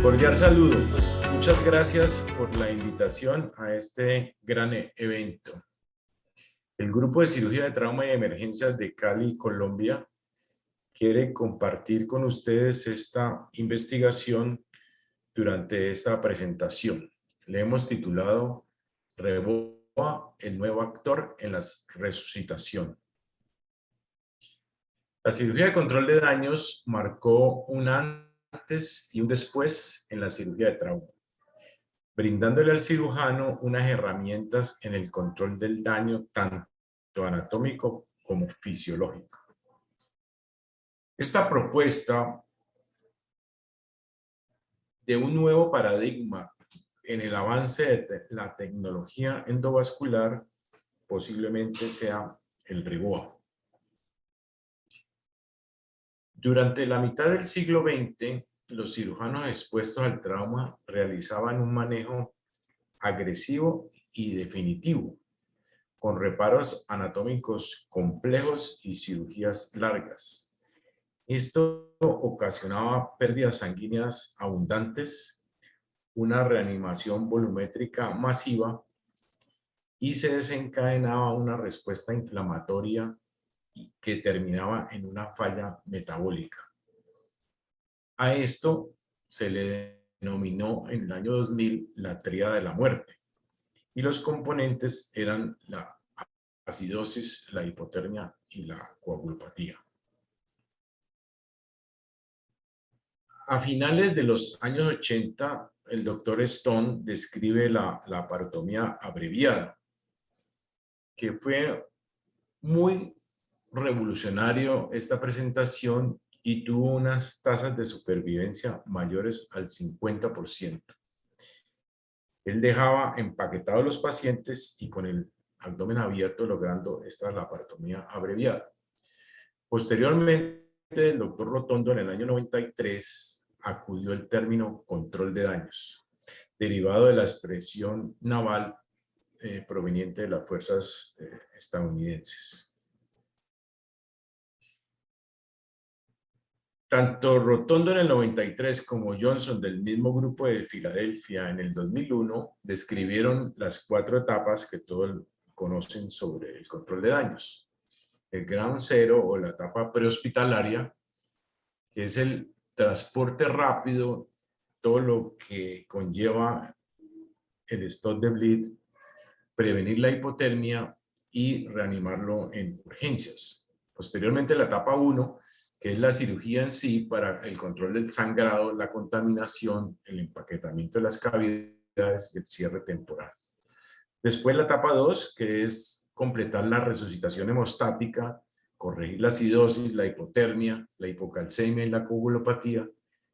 Cordial saludo. Muchas gracias por la invitación a este gran evento. El Grupo de Cirugía de Trauma y Emergencias de Cali, Colombia, quiere compartir con ustedes esta investigación durante esta presentación. Le hemos titulado Reboa, el nuevo actor en la resucitación. La cirugía de control de daños marcó un antes y un después en la cirugía de trauma, brindándole al cirujano unas herramientas en el control del daño tanto anatómico como fisiológico. Esta propuesta de un nuevo paradigma en el avance de la tecnología endovascular posiblemente sea el REBOA. Durante la mitad del siglo XX, los cirujanos expuestos al trauma realizaban un manejo agresivo y definitivo, con reparos anatómicos complejos y cirugías largas. Esto ocasionaba pérdidas sanguíneas abundantes, una reanimación volumétrica masiva y se desencadenaba una respuesta inflamatoria que terminaba en una falla metabólica. A esto se le denominó en el año 2000 la tríada de la muerte, y los componentes eran la acidosis, la hipotermia y la coagulopatía. A finales de los años 80, el doctor Stone describe la laparotomía abreviada, que fue muy revolucionario esta presentación y tuvo unas tasas de supervivencia mayores al 50%. Él dejaba empaquetados los pacientes y con el abdomen abierto, logrando esta laparotomía abreviada. Posteriormente, el doctor Rotondo en el año 93 acudió el término control de daños, derivado de la expresión naval proveniente de las fuerzas estadounidenses. Tanto Rotondo en el 93 como Johnson del mismo grupo de Filadelfia en el 2001 describieron las 4 etapas que todos conocen sobre el control de daños. El Ground Zero o la etapa prehospitalaria, que es el transporte rápido, todo lo que conlleva el stop de bleed, prevenir la hipotermia y reanimarlo en urgencias. Posteriormente la etapa 1, que es la cirugía en sí para el control del sangrado, la contaminación, el empaquetamiento de las cavidades y el cierre temporal. Después la etapa 2, que es completar la resucitación hemostática, corregir la acidosis, la hipotermia, la hipocalcemia y la coagulopatía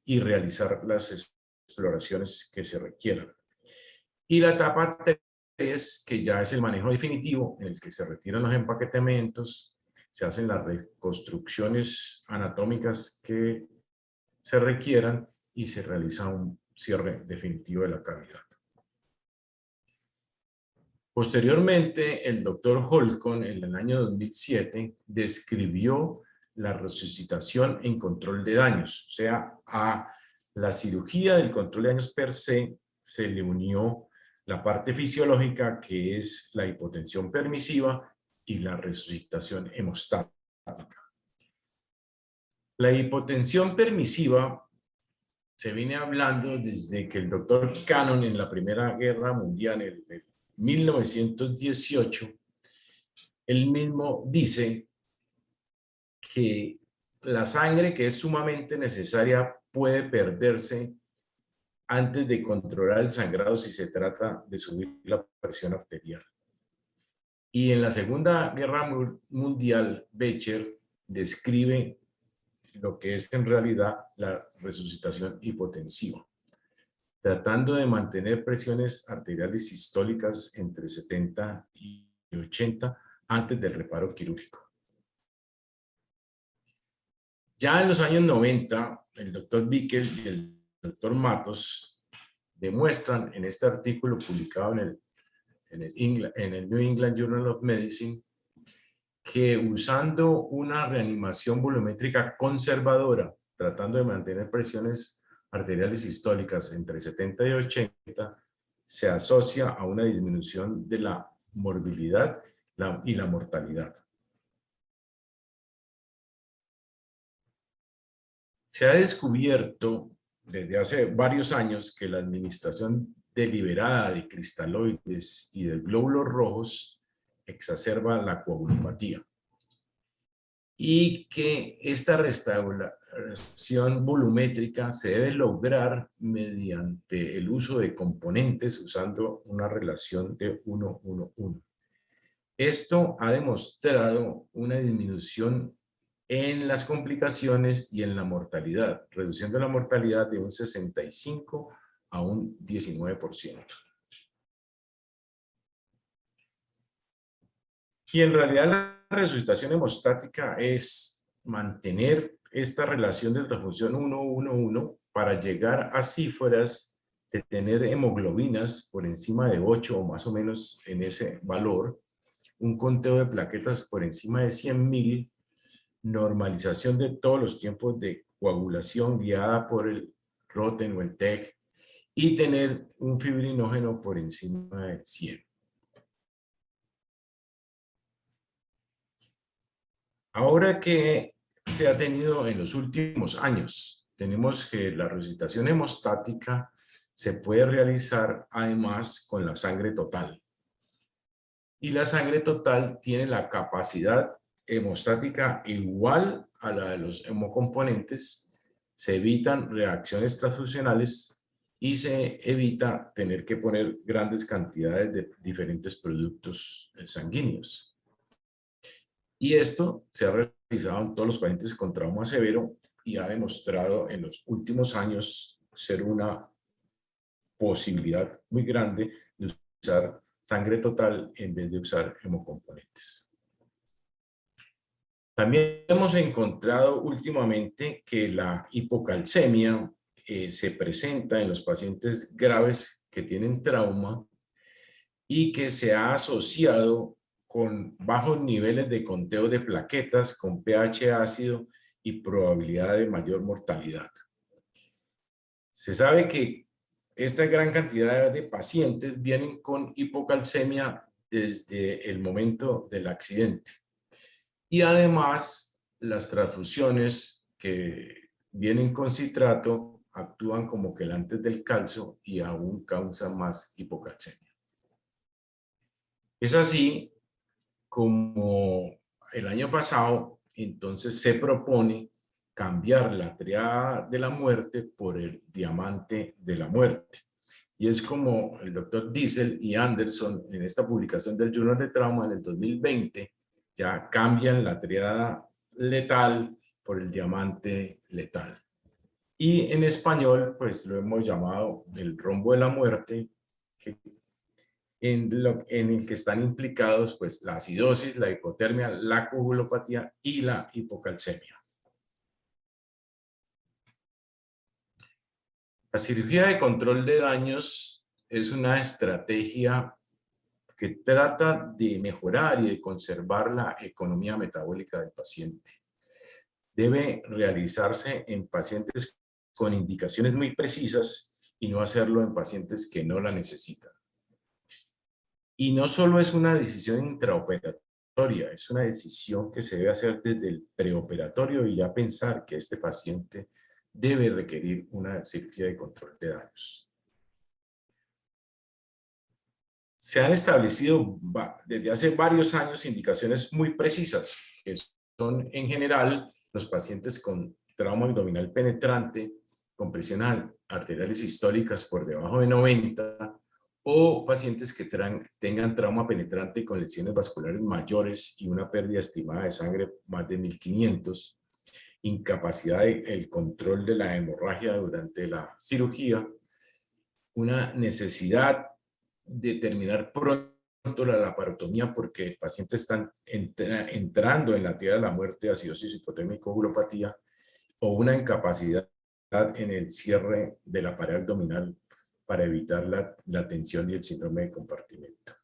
y realizar las exploraciones que se requieran. Y la etapa 3, que ya es el manejo definitivo, en el que se retiran los empaquetamientos, se hacen las reconstrucciones anatómicas que se requieran y se realiza un cierre definitivo de la cavidad. Posteriormente, el doctor Holcomb en el año 2007 describió la resucitación en control de daños, o sea, a la cirugía del control de daños per se le unió la parte fisiológica, que es la hipotensión permisiva y la resucitación hemostática. La hipotensión permisiva se viene hablando desde que el doctor Cannon en la Primera Guerra Mundial, en 1918, él mismo dice que la sangre, que es sumamente necesaria, puede perderse antes de controlar el sangrado si se trata de subir la presión arterial. Y en la Segunda Guerra Mundial, Becher describe lo que es en realidad la resucitación hipotensiva, tratando de mantener presiones arteriales sistólicas entre 70 y 80 antes del reparo quirúrgico. Ya en los años 90, el doctor Bickel y el doctor Matos demuestran en este artículo publicado en el New England Journal of Medicine que usando una reanimación volumétrica conservadora, tratando de mantener presiones arteriales sistólicas entre 70 y 80 se asocia a una disminución de la morbilidad y la mortalidad. Se ha descubierto desde hace varios años que la administración deliberada de cristaloides y de glóbulos rojos exacerba la coagulopatía y que esta restauración volumétrica se debe lograr mediante el uso de componentes usando una relación de 1:1:1. Esto ha demostrado una disminución en las complicaciones y en la mortalidad, reduciendo la mortalidad de un 65 a un 19%. Y en realidad la resucitación hemostática es mantener esta relación de transfusión 1:1:1 para llegar a cifras de tener hemoglobinas por encima de 8 o más o menos en ese valor, un conteo de plaquetas por encima de 100.000, normalización de todos los tiempos de coagulación guiada por el ROTEN o el TEC y tener un fibrinógeno por encima de 100. Ahora que se ha tenido en los últimos años, tenemos que la resucitación hemostática se puede realizar además con la sangre total. Y la sangre total tiene la capacidad hemostática igual a la de los hemocomponentes, se evitan reacciones transfusionales y se evita tener que poner grandes cantidades de diferentes productos sanguíneos. Y esto se ha realizado en todos los pacientes con trauma severo y ha demostrado en los últimos años ser una posibilidad muy grande de usar sangre total en vez de usar hemocomponentes. También hemos encontrado últimamente que la hipocalcemia se presenta en los pacientes graves que tienen trauma y que se ha asociado con bajos niveles de conteo de plaquetas, con pH ácido y probabilidad de mayor mortalidad. Se sabe que esta gran cantidad de pacientes vienen con hipocalcemia desde el momento del accidente. Y además, las transfusiones que vienen con citrato actúan como quelantes del calcio y aún causan más hipocalcemia. Es así como el año pasado, entonces se propone cambiar la triada de la muerte por el diamante de la muerte. Y es como el doctor Diesel y Anderson en esta publicación del Journal de Trauma en el 2020 ya cambian la triada letal por el diamante letal. Y en español, pues lo hemos llamado el rombo de la muerte, en el que están implicados pues la acidosis, la hipotermia, la coagulopatía y la hipocalcemia. La cirugía de control de daños es una estrategia que trata de mejorar y de conservar la economía metabólica del paciente. Debe realizarse en pacientes con indicaciones muy precisas y no hacerlo en pacientes que no la necesitan. Y no solo es una decisión intraoperatoria, es una decisión que se debe hacer desde el preoperatorio y ya pensar que este paciente debe requerir una cirugía de control de daños. Se han establecido desde hace varios años indicaciones muy precisas, que son en general los pacientes con trauma abdominal penetrante, con presiones arteriales sistólicas por debajo de 90, o pacientes que tengan trauma penetrante con lesiones vasculares mayores y una pérdida estimada de sangre más de 1500, incapacidad del control de la hemorragia durante la cirugía, una necesidad de terminar pronto la laparotomía porque el paciente está entrando en la tierra de la muerte, acidosis, hipotermia y coagulopatía, o una incapacidad en el cierre de la pared abdominal para evitar la tensión y el síndrome de compartimento.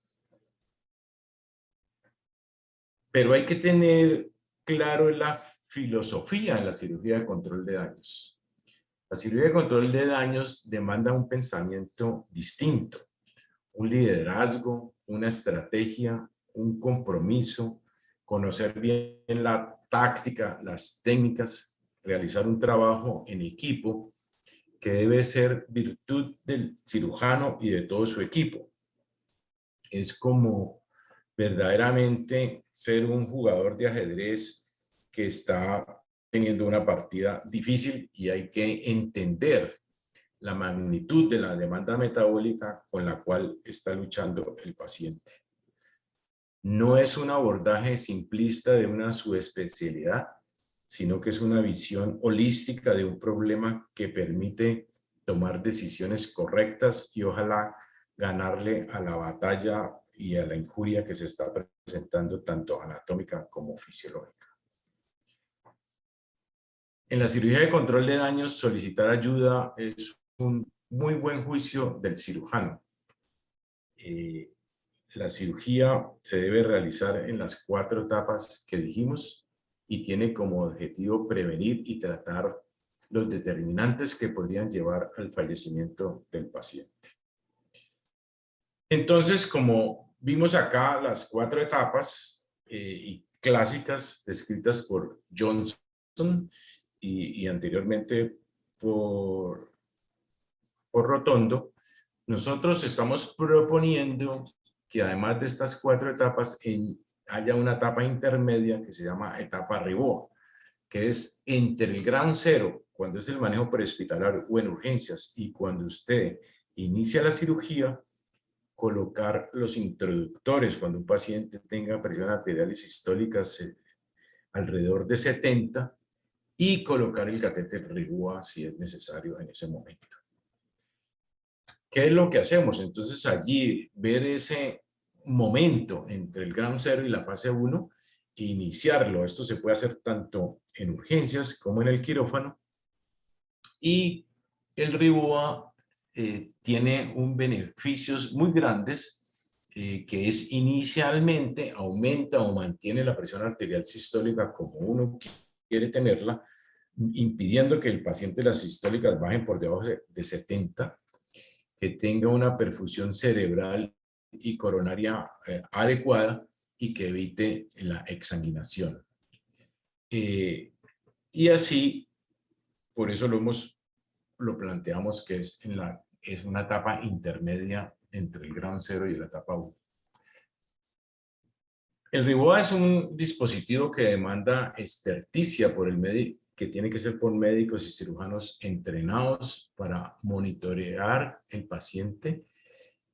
Pero hay que tener claro la filosofía en la cirugía de control de daños. La cirugía de control de daños demanda un pensamiento distinto, un liderazgo, una estrategia, un compromiso, conocer bien la táctica, las técnicas, realizar un trabajo en equipo que debe ser virtud del cirujano y de todo su equipo. Es como verdaderamente ser un jugador de ajedrez que está teniendo una partida difícil y hay que entender la magnitud de la demanda metabólica con la cual está luchando el paciente. No es un abordaje simplista de una subespecialidad, sino que es una visión holística de un problema que permite tomar decisiones correctas y ojalá ganarle a la batalla y a la injuria que se está presentando tanto anatómica como fisiológica. En la cirugía de control de daños, solicitar ayuda es un muy buen juicio del cirujano. La cirugía se debe realizar en las 4 etapas que dijimos y tiene como objetivo prevenir y tratar los determinantes que podrían llevar al fallecimiento del paciente. Entonces, como vimos acá, las 4 etapas y clásicas descritas por Johnson y anteriormente por Rotondo, nosotros estamos proponiendo que además de estas 4 etapas haya una etapa intermedia que se llama etapa Ribot, que es entre el grado 0, cuando es el manejo prehospitalario o en urgencias, y cuando usted inicia la cirugía, colocar los introductores cuando un paciente tenga presión arterial y sistólicas alrededor de 70 y colocar el catéter Ribot si es necesario en ese momento. ¿Qué es lo que hacemos? Entonces allí ver ese momento entre el grado 0 y la fase 1 e iniciarlo. Esto se puede hacer tanto en urgencias como en el quirófano. Y el Ribot tiene un beneficios muy grandes que es inicialmente aumenta o mantiene la presión arterial sistólica como uno quiere tenerla, impidiendo que el paciente las sistólicas bajen por debajo de 70, que tenga una perfusión cerebral y coronaria adecuada y que evite la exsanguinación. Y así, por eso lo planteamos que es una etapa intermedia entre el grado 0 y la etapa 1. El Ribot es un dispositivo que demanda experticia por el médico, que tiene que ser por médicos y cirujanos entrenados para monitorear el paciente.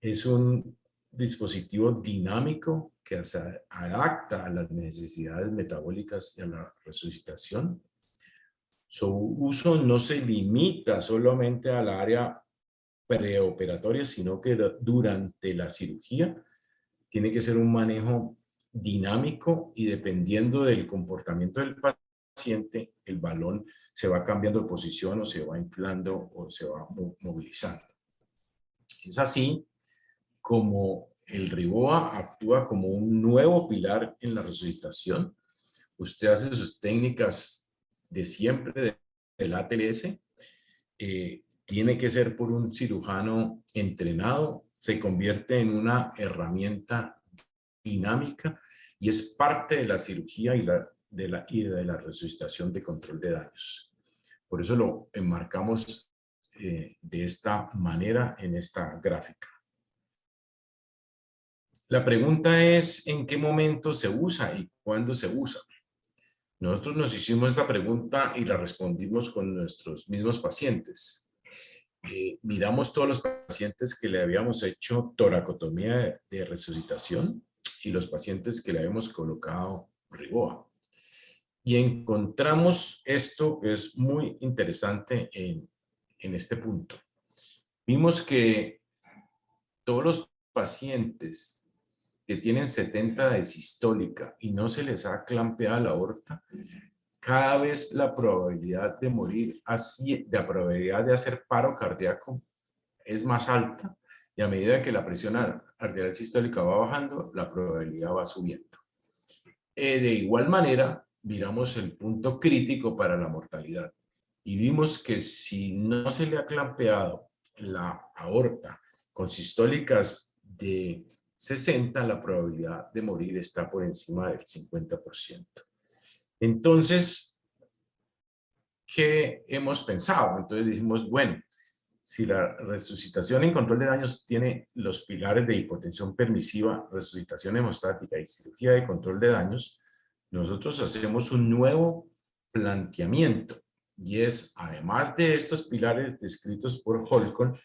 Es un dispositivo dinámico que se adapta a las necesidades metabólicas y a la resucitación. Su uso no se limita solamente al área preoperatoria, sino que durante la cirugía tiene que ser un manejo dinámico y dependiendo del comportamiento del paciente, el balón se va cambiando de posición o se va inflando o se va movilizando. Es así como el Ribot actúa como un nuevo pilar en la resucitación. Usted hace sus técnicas de siempre del ATLS, tiene que ser por un cirujano entrenado, se convierte en una herramienta dinámica y es parte de la cirugía y de la resucitación de control de daños. Por eso lo enmarcamos de esta manera en esta gráfica. La pregunta es ¿en qué momento se usa y cuándo se usa? Nosotros nos hicimos esta pregunta y la respondimos con nuestros mismos pacientes. Miramos todos los pacientes que le habíamos hecho toracotomía de resucitación y los pacientes que le habíamos colocado Ribot. Y encontramos esto que es muy interesante en este punto. Vimos que todos los pacientes que tienen 70 de sistólica y no se les ha clampeado la aorta, cada vez la probabilidad de morir, la probabilidad de hacer paro cardíaco es más alta y a medida que la presión arterial sistólica va bajando, la probabilidad va subiendo. De igual manera, miramos el punto crítico para la mortalidad. y vimos que si no se le ha clampeado la aorta con sistólicas de 60, la probabilidad de morir está por encima del 50%. Entonces, ¿qué hemos pensado? Entonces dijimos, bueno, si la resucitación en control de daños tiene los pilares de hipotensión permisiva, resucitación hemostática y cirugía de control de daños, nosotros hacemos un nuevo planteamiento, y es, además de estos pilares descritos por Holcomb,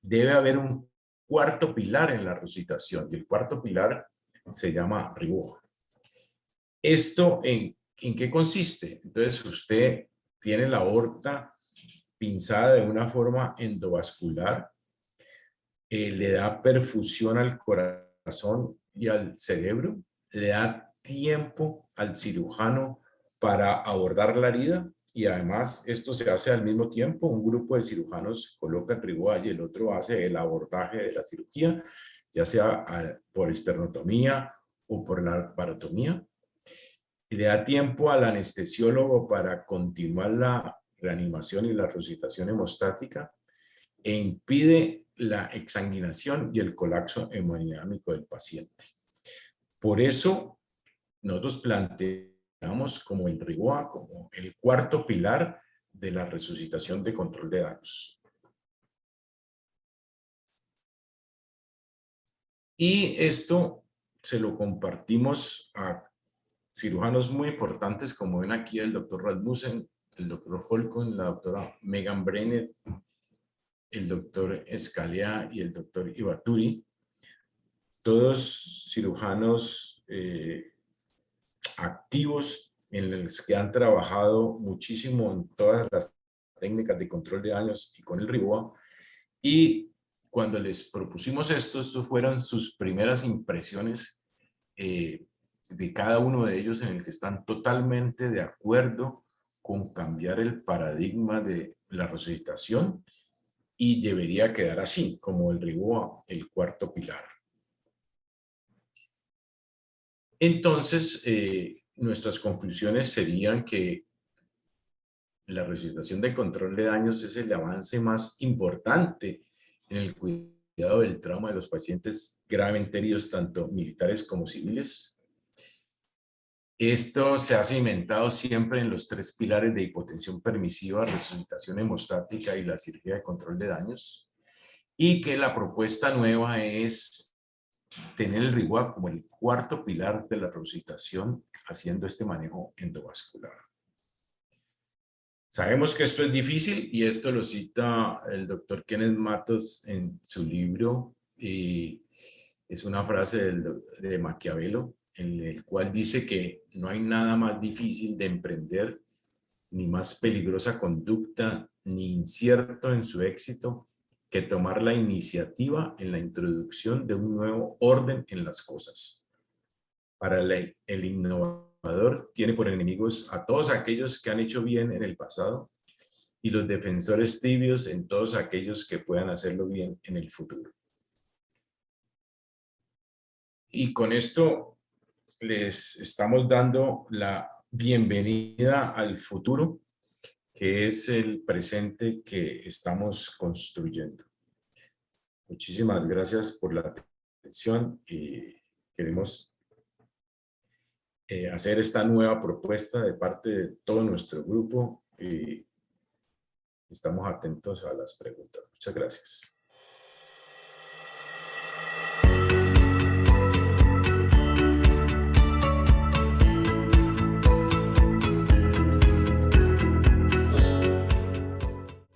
debe haber un cuarto pilar en la resucitación, y el cuarto pilar se llama Ribot. ¿Esto en qué consiste? Entonces, usted tiene la aorta pinzada de una forma endovascular, le da perfusión al corazón y al cerebro, le da tiempo al cirujano para abordar la herida, y además esto se hace al mismo tiempo. Un grupo de cirujanos coloca el Ribot y el otro hace el abordaje de la cirugía, ya sea por esternotomía o por la laparotomía. Y le da tiempo al anestesiólogo para continuar la reanimación y la resucitación hemostática, e impide la exsanguinación y el colapso hemodinámico del paciente. Por eso, nosotros planteamos como el Ribot como el cuarto pilar de la resucitación de control de daños. Y esto se lo compartimos a cirujanos muy importantes, como ven aquí el doctor Rasmussen, el doctor Holcomb, la doctora Megan Brenner, el doctor Escalea y el doctor Ibaturi, todos cirujanos activos en los que han trabajado muchísimo en todas las técnicas de control de daños y con el Ribot. Y cuando les propusimos estos fueron sus primeras impresiones de cada uno de ellos, en el que están totalmente de acuerdo con cambiar el paradigma de la resucitación, y debería quedar así, como el Ribot, el cuarto pilar. Entonces, nuestras conclusiones serían que la resucitación de control de daños es el avance más importante en el cuidado del trauma de los pacientes gravemente heridos, tanto militares como civiles. Esto se ha cimentado siempre en los tres pilares de hipotensión permisiva, resucitación hemostática y la cirugía de control de daños, y que la propuesta nueva es tener el Ribot como el cuarto pilar de la resucitación, haciendo este manejo endovascular. Sabemos que esto es difícil, y esto lo cita el doctor Kenneth Matos en su libro, y es una frase de Maquiavelo, en el cual dice que no hay nada más difícil de emprender, ni más peligrosa conducta, ni incierto en su éxito, que tomar la iniciativa en la introducción de un nuevo orden en las cosas. Para el innovador tiene por enemigos a todos aquellos que han hecho bien en el pasado, y los defensores tibios en todos aquellos que puedan hacerlo bien en el futuro. Y con esto les estamos dando la bienvenida al futuro, que es el presente que estamos construyendo. Muchísimas gracias por la atención, y queremos hacer esta nueva propuesta de parte de todo nuestro grupo, y estamos atentos a las preguntas. Muchas gracias.